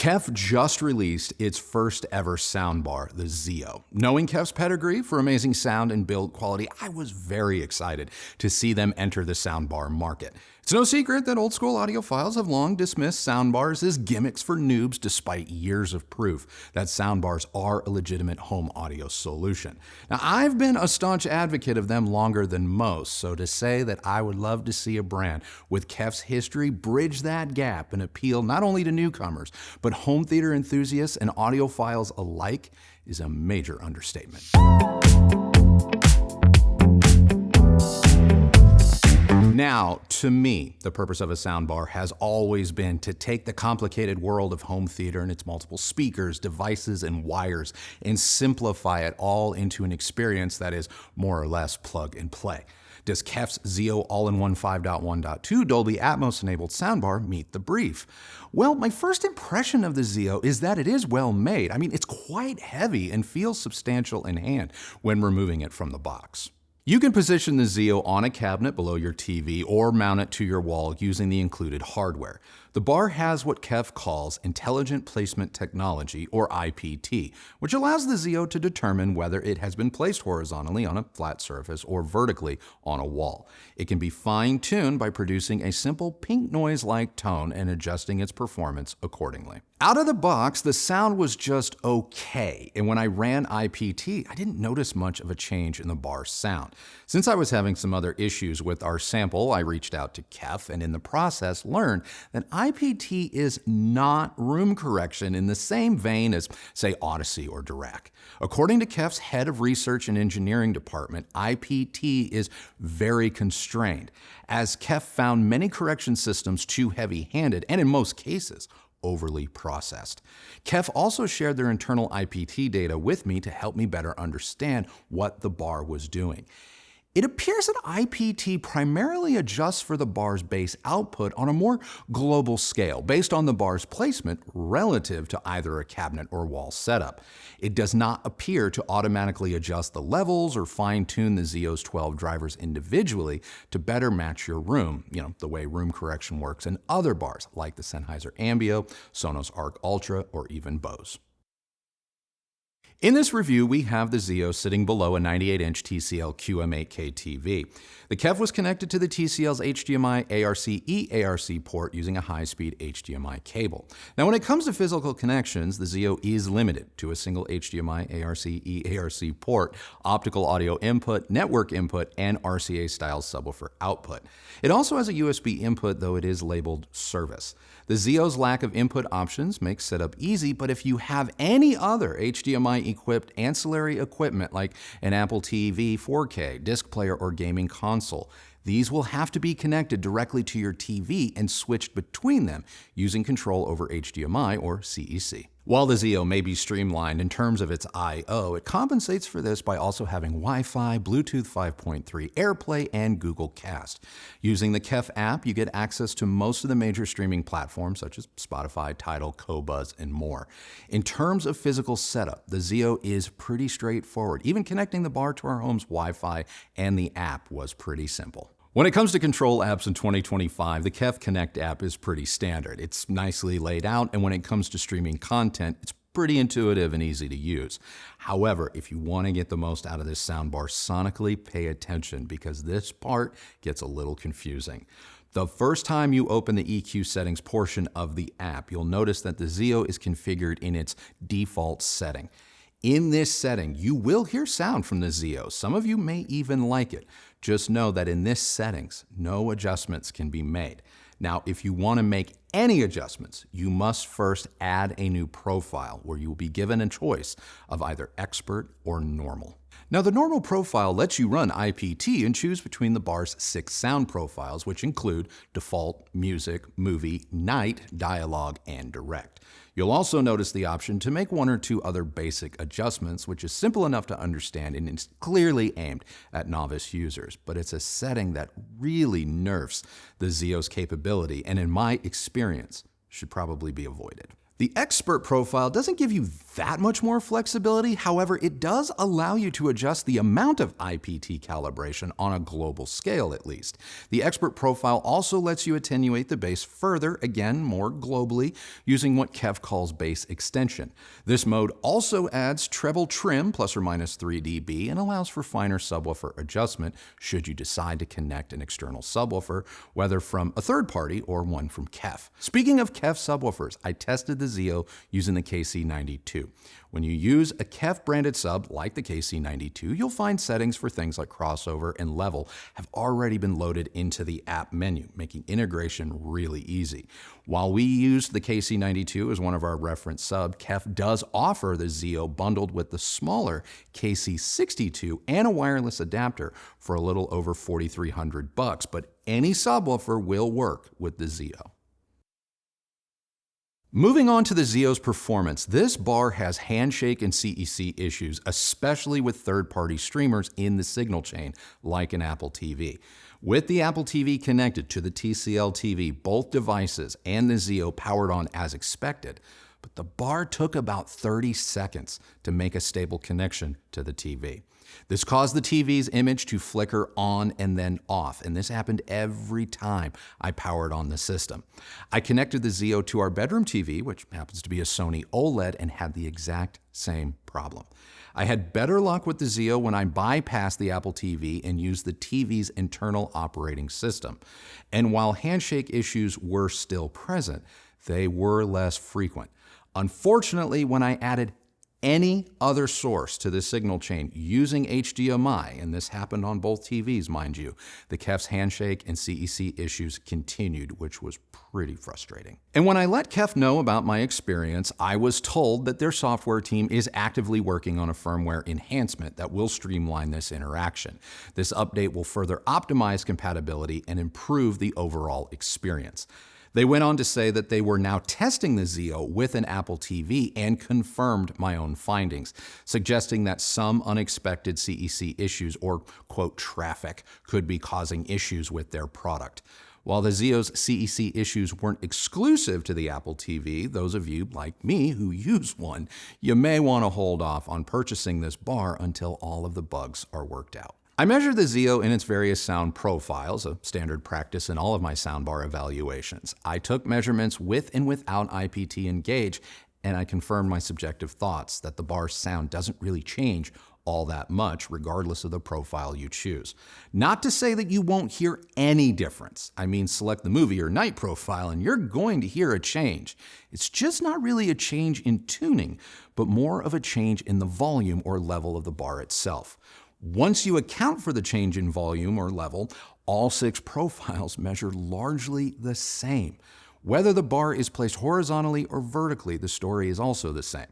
KEF just released its first ever soundbar, the XIO. Knowing KEF's pedigree for amazing sound and build quality, I was very excited to see them enter the soundbar market. It's no secret that old school audiophiles have long dismissed soundbars as gimmicks for noobs despite years of proof that soundbars are a legitimate home audio solution. Now, I've been a staunch advocate of them longer than most, so to say that I would love to see a brand with KEF's history bridge that gap and appeal not only to newcomers, but home theater enthusiasts and audiophiles alike is a major understatement. Now, to me, the purpose of a soundbar has always been to take the complicated world of home theater and its multiple speakers, devices, and wires and simplify it all into an experience that is more or less plug and play. Does KEF's XIO All-in-One 5.1.2 Dolby Atmos-enabled soundbar meet the brief? Well, my first impression of the XIO is that it is well made. I mean, it's quite heavy and feels substantial in hand when removing it from the box. You can position the XIO on a cabinet below your TV or mount it to your wall using the included hardware. The bar has what KEF calls Intelligent Placement Technology, or IPT, which allows the XIO to determine whether it has been placed horizontally on a flat surface or vertically on a wall. It can be fine-tuned by producing a simple pink noise-like tone and adjusting its performance accordingly. Out of the box, the sound was just okay, and when I ran IPT, I didn't notice much of a change in the bar's sound. Since I was having some other issues with our sample, I reached out to KEF and in the process learned that IPT is not room correction in the same vein as, say, Odyssey or Dirac. According to KEF's head of research and engineering department, IPT is very constrained, as KEF found many correction systems too heavy-handed and in most cases, overly processed. KEF also shared their internal IPT data with me to help me better understand what the bar was doing. It appears that IPT primarily adjusts for the bar's bass output on a more global scale, based on the bar's placement relative to either a cabinet or wall setup. It does not appear to automatically adjust the levels or fine-tune the XIO's 12 drivers individually to better match your room, the way room correction works in other bars, like the Sennheiser Ambio, Sonos Arc Ultra, or even Bose. In this review, we have the XIO sitting below a 98-inch TCL QM8K TV. The KEF was connected to the TCL's HDMI ARC-E-ARC port using a high-speed HDMI cable. Now, when it comes to physical connections, the XIO is limited to a single HDMI ARC-E-ARC port, optical audio input, network input, and RCA-style subwoofer output. It also has a USB input, though it is labeled service. The XIO's lack of input options makes setup easy, but if you have any other HDMI-equipped ancillary equipment like an Apple TV 4K, disc player, or gaming console, these will have to be connected directly to your TV and switched between them using control over HDMI or CEC. While the XIO may be streamlined in terms of its I/O, it compensates for this by also having Wi-Fi, Bluetooth 5.3, AirPlay, and Google Cast. Using the KEF app, you get access to most of the major streaming platforms such as Spotify, Tidal, Qobuz, and more. In terms of physical setup, the XIO is pretty straightforward. Even connecting the bar to our home's Wi-Fi and the app was pretty simple. When it comes to control apps in 2025, the KEF Connect app is pretty standard. It's nicely laid out, and when it comes to streaming content, it's pretty intuitive and easy to use. However, if you want to get the most out of this soundbar sonically, pay attention because this part gets a little confusing. The first time you open the EQ settings portion of the app, you'll notice that the XIO is configured in its default setting. In this setting, you will hear sound from the XIO. Some of you may even like it. Just know that in this settings, no adjustments can be made. Now, if you want to make any adjustments, you must first add a new profile where you will be given a choice of either expert or normal. Now, the normal profile lets you run IPT and choose between the bar's 6 sound profiles, which include default, music, movie, night, dialogue, and direct. You'll also notice the option to make 1 or 2 other basic adjustments, which is simple enough to understand and is clearly aimed at novice users. But it's a setting that really nerfs the XIO's capability and, in my experience, should probably be avoided. The expert profile doesn't give you that much more flexibility. However, it does allow you to adjust the amount of IPT calibration on a global scale, at least. The expert profile also lets you attenuate the bass further, again, more globally, using what KEF calls bass extension. This mode also adds treble trim, plus or minus 3 dB, and allows for finer subwoofer adjustment should you decide to connect an external subwoofer, whether from a third party or one from KEF. Speaking of KEF subwoofers, I tested the XIO using the KC92. When you use a KEF branded sub like the KC92, you'll find settings for things like crossover and level have already been loaded into the app menu, making integration really easy. While we used the KC92 as one of our reference sub, KEF does offer the XIO bundled with the smaller KC62 and a wireless adapter for a little over $4,300, but any subwoofer will work with the XIO. Moving on to the XIO's performance, this bar has handshake and CEC issues, especially with third-party streamers in the signal chain, like an Apple TV. With the Apple TV connected to the TCL TV, both devices and the XIO powered on as expected, but the bar took about 30 seconds to make a stable connection to the TV. This caused the TV's image to flicker on and then off, and this happened every time I powered on the system. I connected the XIO to our bedroom TV, which happens to be a Sony OLED, and had the exact same problem. I had better luck with the XIO when I bypassed the Apple TV and used the TV's internal operating system. And while handshake issues were still present, they were less frequent. Unfortunately, when I added any other source to the signal chain using HDMI, and this happened on both TVs, mind you, the KEF's handshake and CEC issues continued, which was pretty frustrating. And when I let KEF know about my experience, I was told that their software team is actively working on a firmware enhancement that will streamline this interaction. This update will further optimize compatibility and improve the overall experience. They went on to say that they were now testing the XIO with an Apple TV and confirmed my own findings, suggesting that some unexpected CEC issues or, quote, traffic could be causing issues with their product. While the XIO's CEC issues weren't exclusive to the Apple TV, those of you like me who use one, you may want to hold off on purchasing this bar until all of the bugs are worked out. I measured the XIO in its various sound profiles, a standard practice in all of my soundbar evaluations. I took measurements with and without IPT and gauge, and I confirmed my subjective thoughts that the bar's sound doesn't really change all that much, regardless of the profile you choose. Not to say that you won't hear any difference. I mean, select the movie or night profile and you're going to hear a change. It's just not really a change in tuning, but more of a change in the volume or level of the bar itself. Once you account for the change in volume or level, all 6 profiles measure largely the same. Whether the bar is placed horizontally or vertically, the story is also the same.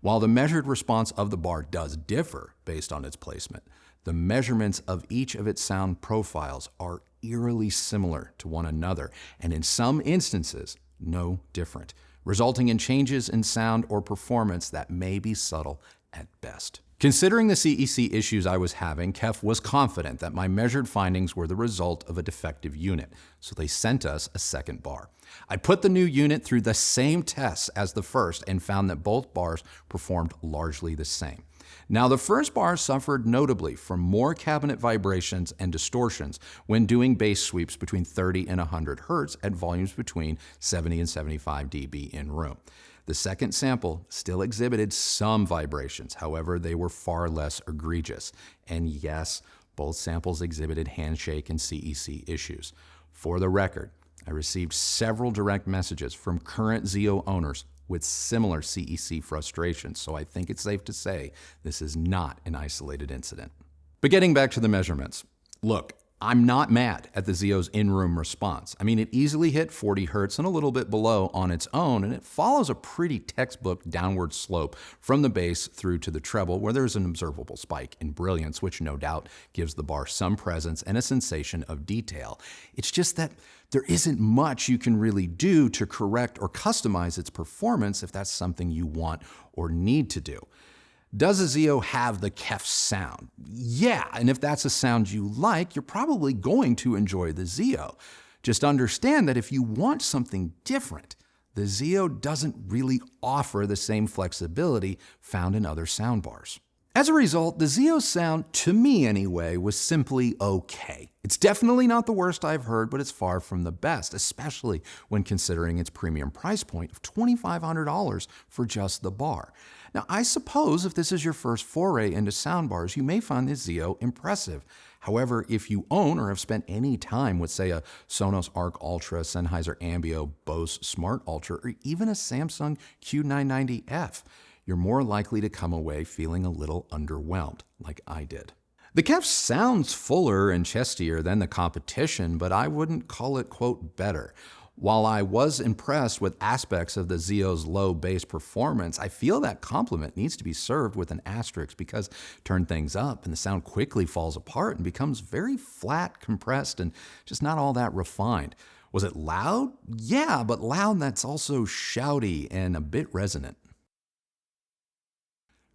While the measured response of the bar does differ based on its placement, the measurements of each of its sound profiles are eerily similar to one another, and in some instances, no different, resulting in changes in sound or performance that may be subtle at best. Considering the CEC issues I was having, KEF was confident that my measured findings were the result of a defective unit, so they sent us a second bar. I put the new unit through the same tests as the first and found that both bars performed largely the same. Now, the first bar suffered notably from more cabinet vibrations and distortions when doing bass sweeps between 30 and 100 Hz at volumes between 70 and 75 dB in room. The second sample still exhibited some vibrations, however, they were far less egregious. And yes, both samples exhibited handshake and CEC issues. For the record, I received several direct messages from current XIO owners with similar CEC frustrations, so I think it's safe to say this is not an isolated incident. But getting back to the measurements, look, I'm not mad at the XIO's in-room response. I mean, it easily hit 40 Hz and a little bit below on its own, and it follows a pretty textbook downward slope from the bass through to the treble, where there's an observable spike in brilliance, which no doubt gives the bar some presence and a sensation of detail. It's just that there isn't much you can really do to correct or customize its performance if that's something you want or need to do. Does a XIO have the KEF sound? Yeah, and if that's a sound you like, you're probably going to enjoy the XIO. Just understand that if you want something different, the XIO doesn't really offer the same flexibility found in other soundbars. As a result, the XIO's sound, to me anyway, was simply okay. It's definitely not the worst I've heard, but it's far from the best, especially when considering its premium price point of $2,500 for just the bar. Now, I suppose if this is your first foray into soundbars, you may find the XIO impressive. However, if you own or have spent any time with, say, a Sonos Arc Ultra, Sennheiser Ambeo, Bose Smart Ultra, or even a Samsung Q990F, you're more likely to come away feeling a little underwhelmed, like I did. The KEF sounds fuller and chestier than the competition, but I wouldn't call it, quote, better. While I was impressed with aspects of the XIO's low bass performance, I feel that compliment needs to be served with an asterisk because turn things up and the sound quickly falls apart and becomes very flat, compressed, and just not all that refined. Was it loud? Yeah, but loud that's also shouty and a bit resonant.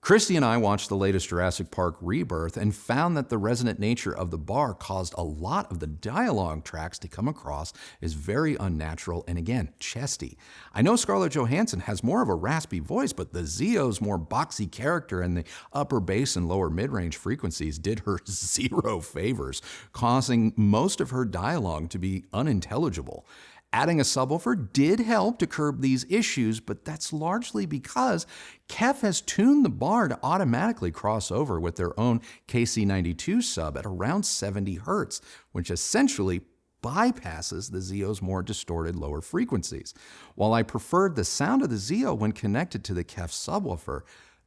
Christy and I watched the latest Jurassic Park Rebirth and found that the resonant nature of the bar caused a lot of the dialogue tracks to come across as very unnatural and, again, chesty. I know Scarlett Johansson has more of a raspy voice, but the XIO's more boxy character and the upper bass and lower mid-range frequencies did her zero favors, causing most of her dialogue to be unintelligible. Adding a subwoofer did help to curb these issues, but that's largely because KEF has tuned the bar to automatically cross over with their own KC92 sub at around 70 Hz, which essentially bypasses the XIO's more distorted lower frequencies. While I preferred the sound of the XIO when connected to the KEF subwoofer,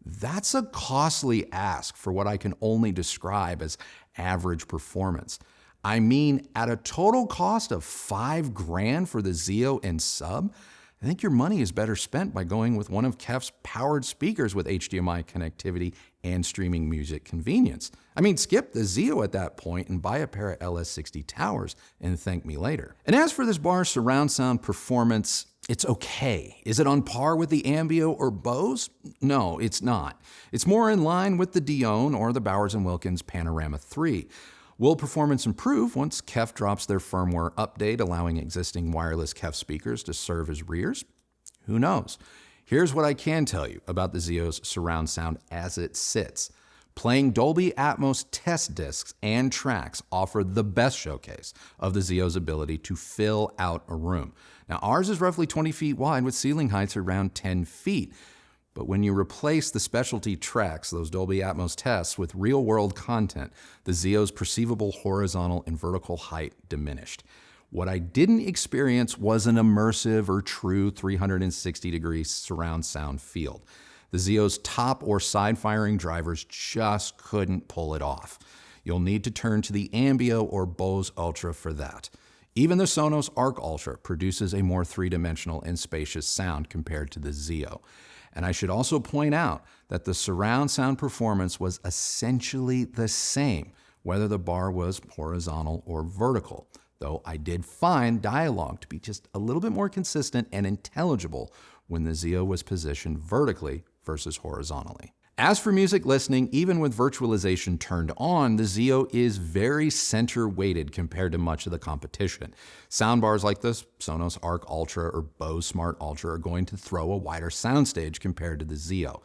that's a costly ask for what I can only describe as average performance. I mean, at a total cost of $5,000 for the XIO and sub, I think your money is better spent by going with one of KEF's powered speakers with HDMI connectivity and streaming music convenience. I mean, skip the XIO at that point and buy a pair of LS60 towers and thank me later. And as for this bar's surround sound performance, it's okay. Is it on par with the Ambeo or Bose? No, it's not. It's more in line with the Dion or the Bowers & Wilkins Panorama 3. Will performance improve once KEF drops their firmware update, allowing existing wireless KEF speakers to serve as rears? Who knows? Here's what I can tell you about the XIO's surround sound as it sits. Playing Dolby Atmos test discs and tracks offer the best showcase of the XIO's ability to fill out a room. Now, ours is roughly 20 feet wide with ceiling heights around 10 feet. But when you replace the specialty tracks, those Dolby Atmos tests, with real-world content, the XIO's perceivable horizontal and vertical height diminished. What I didn't experience was an immersive or true 360-degree surround sound field. The XIO's top or side-firing drivers just couldn't pull it off. You'll need to turn to the Ambeo or Bose Ultra for that. Even the Sonos Arc Ultra produces a more three-dimensional and spacious sound compared to the XIO. And I should also point out that the surround sound performance was essentially the same, whether the bar was horizontal or vertical, though I did find dialogue to be just a little bit more consistent and intelligible when the XIO was positioned vertically versus horizontally. As for music listening, even with virtualization turned on, the XIO is very center-weighted compared to much of the competition. Soundbars like this, Sonos Arc Ultra or Bose Smart Ultra, are going to throw a wider soundstage compared to the XIO.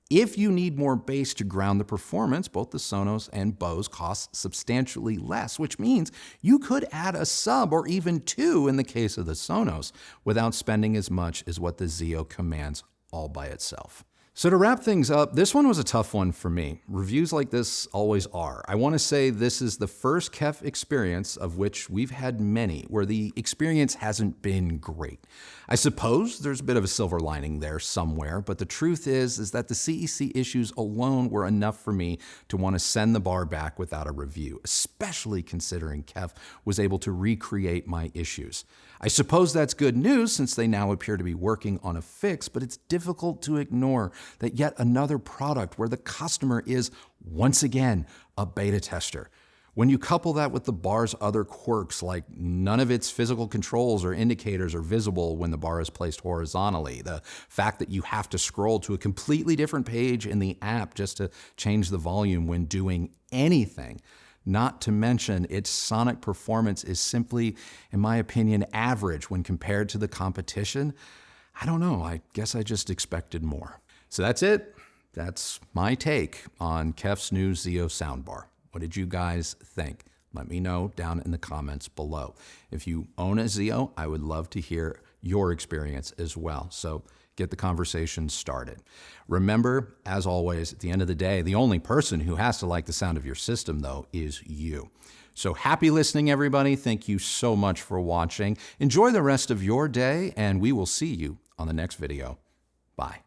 If you need more bass to ground the performance, both the Sonos and Bose cost substantially less, which means you could add a sub or even two in the case of the Sonos without spending as much as what the XIO commands all by itself. So to wrap things up, this one was a tough one for me. Reviews like this always are. I want to say this is the first KEF experience, of which we've had many, where the experience hasn't been great. I suppose there's a bit of a silver lining there somewhere, but the truth is that the CEC issues alone were enough for me to want to send the bar back without a review, especially considering KEF was able to recreate my issues. I suppose that's good news since they now appear to be working on a fix, but it's difficult to ignore that yet another product where the customer is, once again, a beta tester. When you couple that with the bar's other quirks, like none of its physical controls or indicators are visible when the bar is placed horizontally, the fact that you have to scroll to a completely different page in the app just to change the volume when doing anything, not to mention its sonic performance is simply, in my opinion, average when compared to the competition, I don't know, I guess I just expected more. So that's it. That's my take on KEF's new XIO soundbar. What did you guys think? Let me know down in the comments below. If you own a XIO, I would love to hear your experience as well. So get the conversation started. Remember, as always, at the end of the day, the only person who has to like the sound of your system, though, is you. So happy listening, everybody. Thank you so much for watching. Enjoy the rest of your day, and we will see you on the next video. Bye.